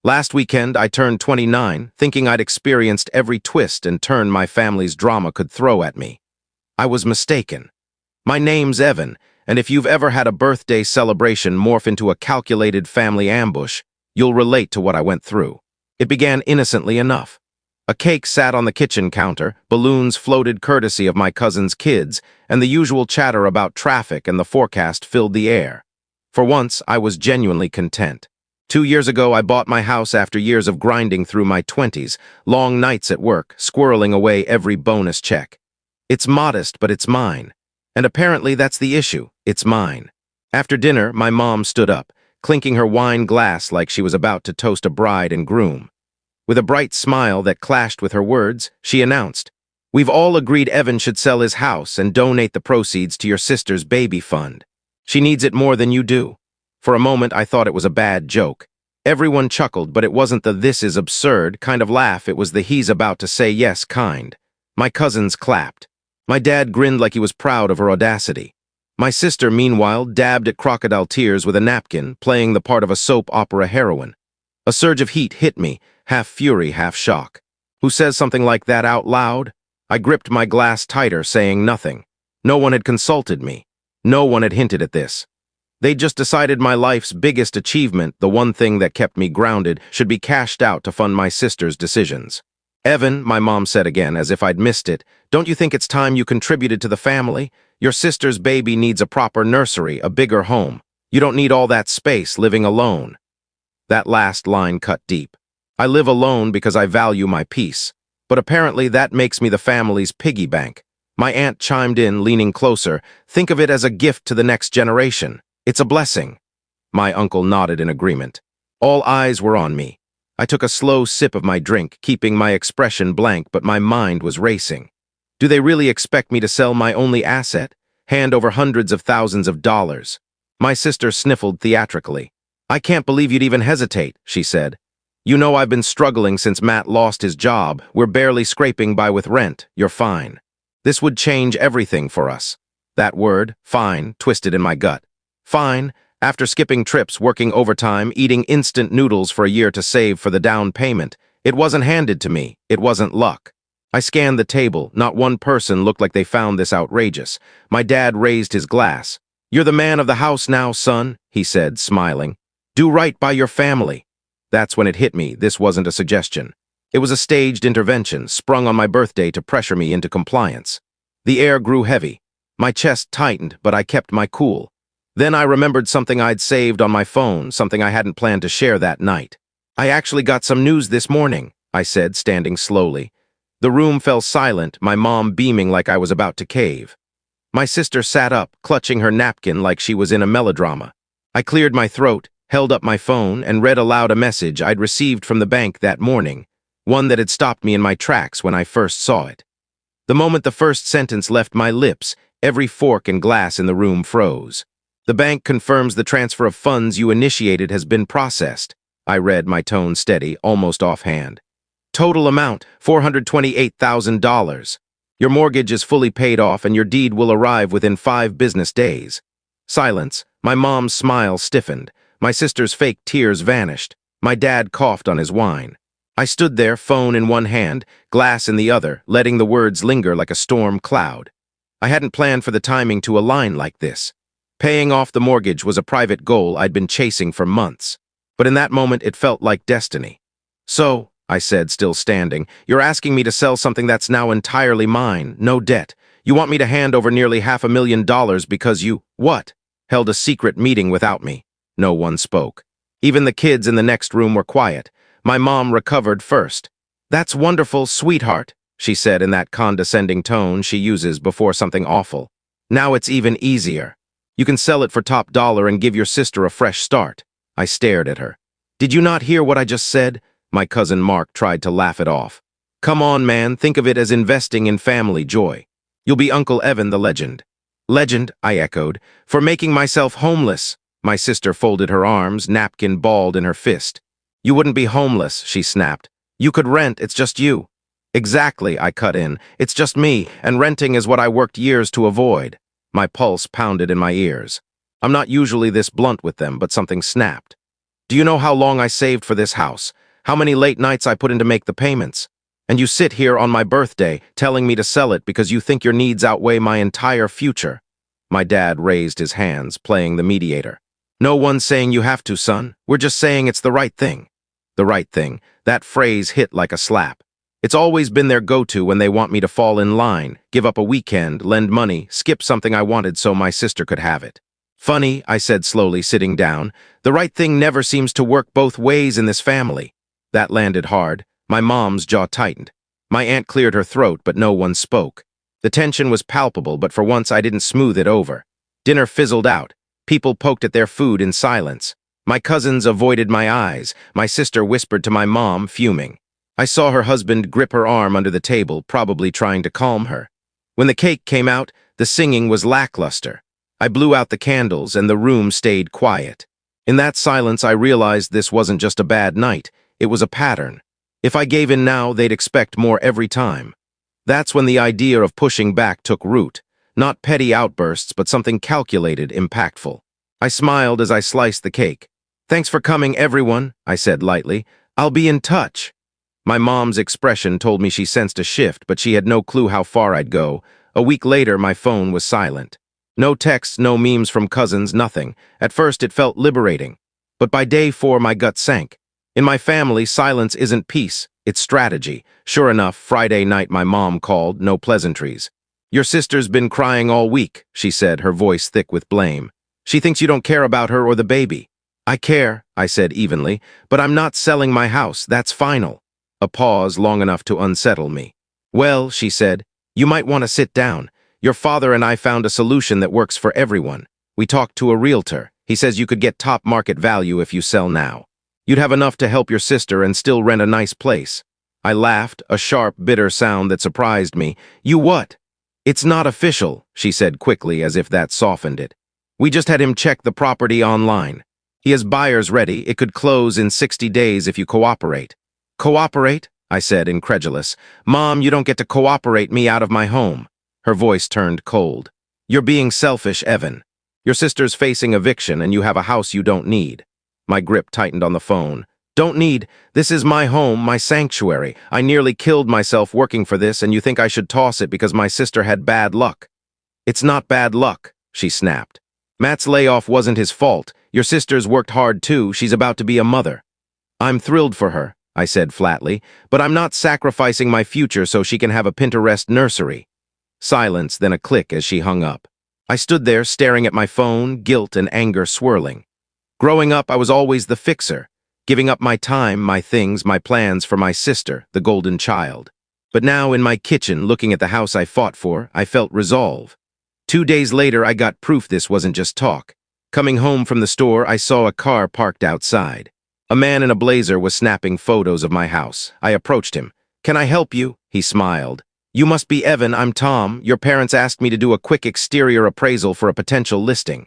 Last weekend, I turned 29, thinking I'd experienced every twist and turn my family's drama could throw at me. I was mistaken. My name's Evan, and if you've ever had a birthday celebration morph into a calculated family ambush, you'll relate to what I went through. It began innocently enough. A cake sat on the kitchen counter, balloons floated courtesy of my cousin's kids, and the usual chatter about traffic and the forecast filled the air. For once, I was genuinely content. 2 years ago, I bought my house after years of grinding through my 20s, long nights at work, squirreling away every bonus check. It's modest, but it's mine. And apparently that's the issue. It's mine. After dinner, my mom stood up, clinking her wine glass like she was about to toast a bride and groom. With a bright smile that clashed with her words, she announced, "We've all agreed Evan should sell his house and donate the proceeds to your sister's baby fund. She needs it more than you do." For a moment, I thought it was a bad joke. Everyone chuckled, but it wasn't the "this is absurd" kind of laugh, it was the "he's about to say yes" kind. My cousins clapped. My dad grinned like he was proud of her audacity. My sister, meanwhile, dabbed at crocodile tears with a napkin, playing the part of a soap opera heroine. A surge of heat hit me, half fury, half shock. Who says something like that out loud? I gripped my glass tighter, saying nothing. No one had consulted me. No one had hinted at this. They'd just decided my life's biggest achievement, the one thing that kept me grounded, should be cashed out to fund my sister's decisions. "Evan," my mom said again, as if I'd missed it, "don't you think it's time you contributed to the family? Your sister's baby needs a proper nursery, a bigger home. You don't need all that space living alone." That last line cut deep. I live alone because I value my peace. But apparently that makes me the family's piggy bank. My aunt chimed in, leaning closer. "Think of it as a gift to the next generation. It's a blessing." My uncle nodded in agreement. All eyes were on me. I took a slow sip of my drink, keeping my expression blank, but my mind was racing. Do they really expect me to sell my only asset, hand over hundreds of thousands of dollars? My sister sniffled theatrically. "I can't believe you'd even hesitate," she said. "You know I've been struggling since Matt lost his job. We're barely scraping by with rent. You're fine. This would change everything for us." That word, fine, twisted in my gut. Fine, after skipping trips, working overtime, eating instant noodles for a year to save for the down payment. It wasn't handed to me. It wasn't luck. I scanned the table. Not one person looked like they found this outrageous. My dad raised his glass. "You're the man of the house now, son," he said, smiling. "Do right by your family." That's when it hit me. This wasn't a suggestion. It was a staged intervention, sprung on my birthday to pressure me into compliance. The air grew heavy. My chest tightened, but I kept my cool. Then I remembered something I'd saved on my phone, something I hadn't planned to share that night. "I actually got some news this morning," I said, standing slowly. The room fell silent, my mom beaming like I was about to cave. My sister sat up, clutching her napkin like she was in a melodrama. I cleared my throat, held up my phone, and read aloud a message I'd received from the bank that morning, one that had stopped me in my tracks when I first saw it. The moment the first sentence left my lips, every fork and glass in the room froze. "The bank confirms the transfer of funds you initiated has been processed," I read, my tone steady, almost offhand. "Total amount, $428,000. Your mortgage is fully paid off and your deed will arrive within 5 business days." Silence. My mom's smile stiffened. My sister's fake tears vanished. My dad coughed on his wine. I stood there, phone in one hand, glass in the other, letting the words linger like a storm cloud. I hadn't planned for the timing to align like this. Paying off the mortgage was a private goal I'd been chasing for months. But in that moment, it felt like destiny. "So," I said, still standing, "you're asking me to sell something that's now entirely mine, no debt. You want me to hand over nearly $500,000 because you, what? Held a secret meeting without me." No one spoke. Even the kids in the next room were quiet. My mom recovered first. "That's wonderful, sweetheart," she said in that condescending tone she uses before something awful. "Now it's even easier. You can sell it for top dollar and give your sister a fresh start." I stared at her. "Did you not hear what I just said?" My cousin Mark tried to laugh it off. "Come on, man, think of it as investing in family joy. You'll be Uncle Evan the legend." "Legend," I echoed, "for making myself homeless." My sister folded her arms, napkin balled in her fist. "You wouldn't be homeless," she snapped. "You could rent, it's just you." "Exactly," I cut in. "It's just me, and renting is what I worked years to avoid." My pulse pounded in my ears. I'm not usually this blunt with them, but something snapped. Do you know how long I saved for this house? How many late nights I put in to make the payments? And you sit here on my birthday telling me to sell it because you think your needs outweigh my entire future." My dad raised his hands, playing the mediator. "No one's saying you have to, son. We're just saying it's the right thing." The right thing. That phrase hit like a slap. It's always been their go-to when they want me to fall in line, give up a weekend, lend money, skip something I wanted so my sister could have it. "Funny," I said slowly, sitting down. "The right thing never seems to work both ways in this family." That landed hard. My mom's jaw tightened. My aunt cleared her throat, but no one spoke. The tension was palpable, but for once I didn't smooth it over. Dinner fizzled out. People poked at their food in silence. My cousins avoided my eyes. My sister whispered to my mom, fuming. I saw her husband grip her arm under the table, probably trying to calm her. When the cake came out, the singing was lackluster. I blew out the candles, and the room stayed quiet. In that silence, I realized this wasn't just a bad night. It was a pattern. If I gave in now, they'd expect more every time. That's when the idea of pushing back took root. Not petty outbursts, but something calculated, impactful. I smiled as I sliced the cake. "Thanks for coming, everyone," I said lightly. "I'll be in touch." My mom's expression told me she sensed a shift, but she had no clue how far I'd go. A week later, my phone was silent. No texts, no memes from cousins, nothing. At first, it felt liberating. But by day 4, my gut sank. In my family, silence isn't peace, it's strategy. Sure enough, Friday night my mom called, no pleasantries. "Your sister's been crying all week," she said, her voice thick with blame. "She thinks you don't care about her or the baby." "I care," I said evenly, "but I'm not selling my house, that's final." A pause long enough to unsettle me. "Well," she said, "you might want to sit down. Your father and I found a solution that works for everyone. We talked to a realtor. He says you could get top market value if you sell now. You'd have enough to help your sister and still rent a nice place." I laughed, a sharp, bitter sound that surprised me. "You what?" "It's not official," she said quickly, as if that softened it. "We just had him check the property online. He has buyers ready. It could close in 60 days if you cooperate." "Cooperate?" I said, incredulous. "Mom, you don't get to cooperate me out of my home." Her voice turned cold. "You're being selfish, Evan. Your sister's facing eviction and you have a house you don't need." My grip tightened on the phone. "Don't need. This is my home, my sanctuary. I nearly killed myself working for this, and you think I should toss it because my sister had bad luck." "It's not bad luck," she snapped. "Matt's layoff wasn't his fault. Your sister's worked hard too. She's about to be a mother." "I'm thrilled for her," I said flatly, "but I'm not sacrificing my future so she can have a Pinterest nursery." Silence, then a click as she hung up. I stood there staring at my phone, guilt and anger swirling. Growing up, I was always the fixer, giving up my time, my things, my plans for my sister, the golden child. But now, in my kitchen, looking at the house I fought for, I felt resolve. 2 days later, I got proof this wasn't just talk. Coming home from the store, I saw a car parked outside. A man in a blazer was snapping photos of my house. I approached him. "Can I help you?" He smiled. "You must be Evan, I'm Tom. Your parents asked me to do a quick exterior appraisal for a potential listing."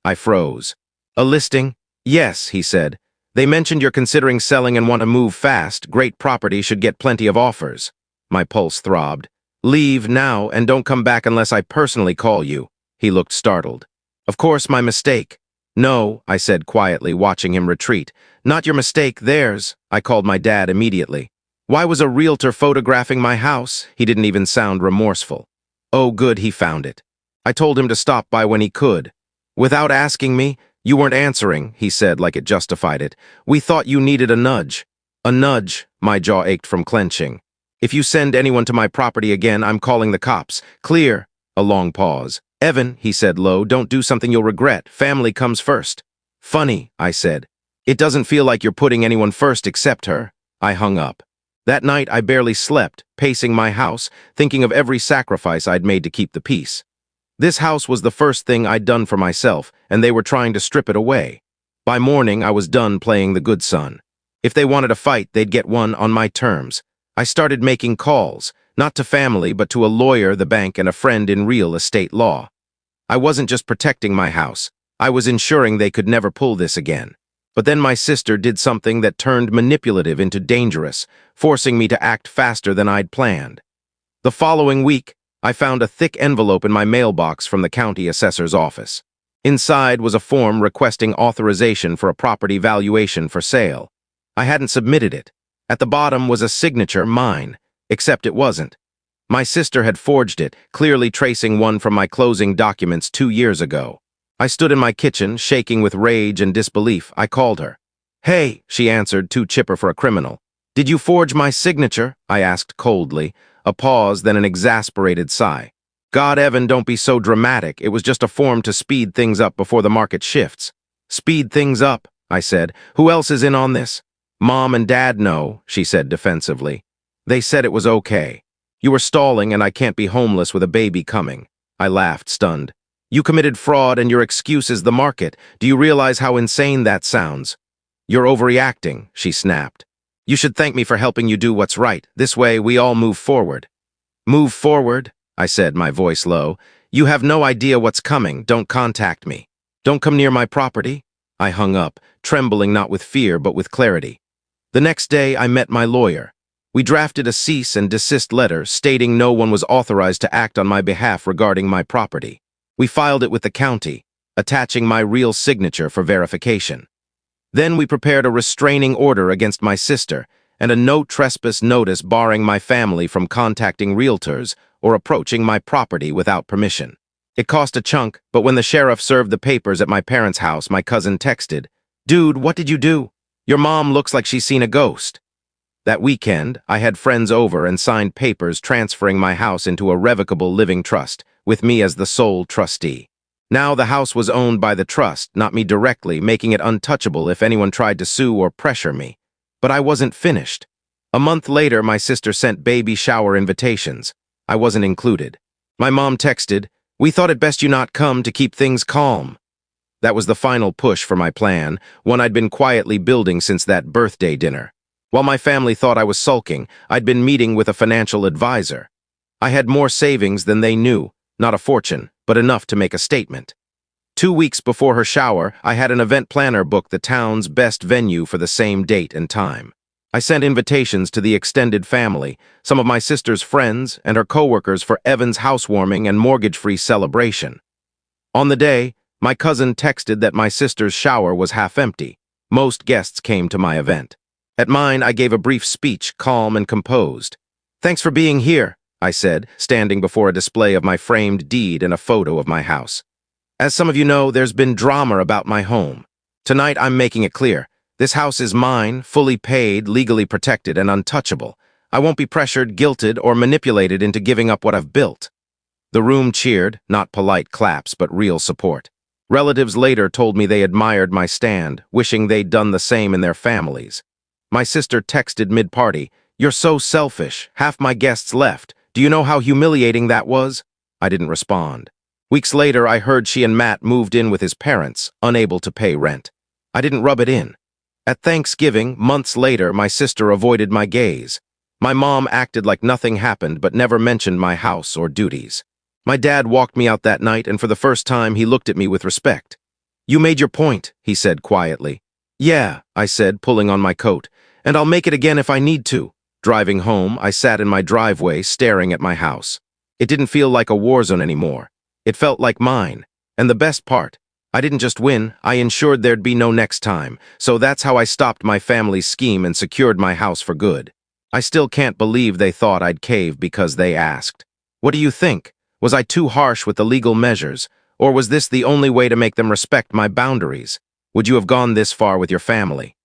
I froze. "A listing?" "Yes," he said. "They mentioned you're considering selling and want to move fast. Great property should get plenty of offers." My pulse throbbed. "Leave now and don't come back unless I personally call you." He looked startled. "Of course, my mistake." "No," I said quietly, watching him retreat. "Not your mistake, theirs." I called my dad immediately. "Why was a realtor photographing my house?" He didn't even sound remorseful. "Oh, good, he found it. I told him to stop by when he could." "Without asking me? You weren't answering," he said like it justified it. "We thought you needed a nudge." "A nudge?" My jaw ached from clenching. "If you send anyone to my property again, I'm calling the cops. Clear." A long pause. "Evan," he said low, "don't do something you'll regret. Family comes first." "Funny," I said. "It doesn't feel like you're putting anyone first except her." I hung up. That night, I barely slept, pacing my house, thinking of every sacrifice I'd made to keep the peace. This house was the first thing I'd done for myself, and they were trying to strip it away. By morning, I was done playing the good son. If they wanted a fight, they'd get one on my terms. I started making calls, not to family, but to a lawyer, the bank, and a friend in real estate law. I wasn't just protecting my house. I was ensuring they could never pull this again. But then my sister did something that turned manipulative into dangerous, forcing me to act faster than I'd planned. The following week, I found a thick envelope in my mailbox from the county assessor's office. Inside was a form requesting authorization for a property valuation for sale. I hadn't submitted it. At the bottom was a signature, mine, except it wasn't. My sister had forged it, clearly tracing one from my closing documents 2 years ago. I stood in my kitchen, shaking with rage and disbelief. I called her. "Hey," she answered, too chipper for a criminal. "Did you forge my signature?" I asked coldly. A pause, then an exasperated sigh. "God, Evan, don't be so dramatic. It was just a form to speed things up before the market shifts." "Speed things up," I said. "Who else is in on this?" "Mom and Dad know," she said defensively. "They said it was okay. You were stalling and I can't be homeless with a baby coming." I laughed, stunned. "You committed fraud and your excuse is the market. Do you realize how insane that sounds?" "You're overreacting," she snapped. "You should thank me for helping you do what's right. This way, we all move forward." "Move forward?" I said, my voice low. "You have no idea what's coming. Don't contact me. Don't come near my property." I hung up, trembling not with fear but with clarity. The next day, I met my lawyer. We drafted a cease and desist letter stating no one was authorized to act on my behalf regarding my property. We filed it with the county, attaching my real signature for verification. Then we prepared a restraining order against my sister and a no trespass notice barring my family from contacting realtors or approaching my property without permission. It cost a chunk, but when the sheriff served the papers at my parents' house, my cousin texted, "Dude, what did you do? Your mom looks like she's seen a ghost." That weekend, I had friends over and signed papers transferring my house into a revocable living trust, with me as the sole trustee. Now the house was owned by the trust, not me directly, making it untouchable if anyone tried to sue or pressure me. But I wasn't finished. A month later, my sister sent baby shower invitations. I wasn't included. My mom texted, "We thought it best you not come to keep things calm." That was the final push for my plan, one I'd been quietly building since that birthday dinner. While my family thought I was sulking, I'd been meeting with a financial advisor. I had more savings than they knew, not a fortune, but enough to make a statement. 2 weeks before her shower, I had an event planner book the town's best venue for the same date and time. I sent invitations to the extended family, some of my sister's friends, and her coworkers for Evan's housewarming and mortgage-free celebration. On the day, my cousin texted that my sister's shower was half empty. Most guests came to my event. At mine, I gave a brief speech, calm and composed. "Thanks for being here," I said, standing before a display of my framed deed and a photo of my house. "As some of you know, there's been drama about my home. Tonight, I'm making it clear. This house is mine, fully paid, legally protected, and untouchable. I won't be pressured, guilted, or manipulated into giving up what I've built." The room cheered, not polite claps, but real support. Relatives later told me they admired my stand, wishing they'd done the same in their families. My sister texted mid-party, "You're so selfish. Half my guests left. Do you know how humiliating that was?" I didn't respond. Weeks later, I heard she and Matt moved in with his parents, unable to pay rent. I didn't rub it in. At Thanksgiving, months later, my sister avoided my gaze. My mom acted like nothing happened but never mentioned my house or duties. My dad walked me out that night, and for the first time, he looked at me with respect. "You made your point," he said quietly. "Yeah," I said, pulling on my coat, "and I'll make it again if I need to." Driving home, I sat in my driveway, staring at my house. It didn't feel like a war zone anymore. It felt like mine. And the best part, I didn't just win, I ensured there'd be no next time. So that's how I stopped my family's scheme and secured my house for good. I still can't believe they thought I'd cave because they asked. What do you think? Was I too harsh with the legal measures? Or was this the only way to make them respect my boundaries? Would you have gone this far with your family?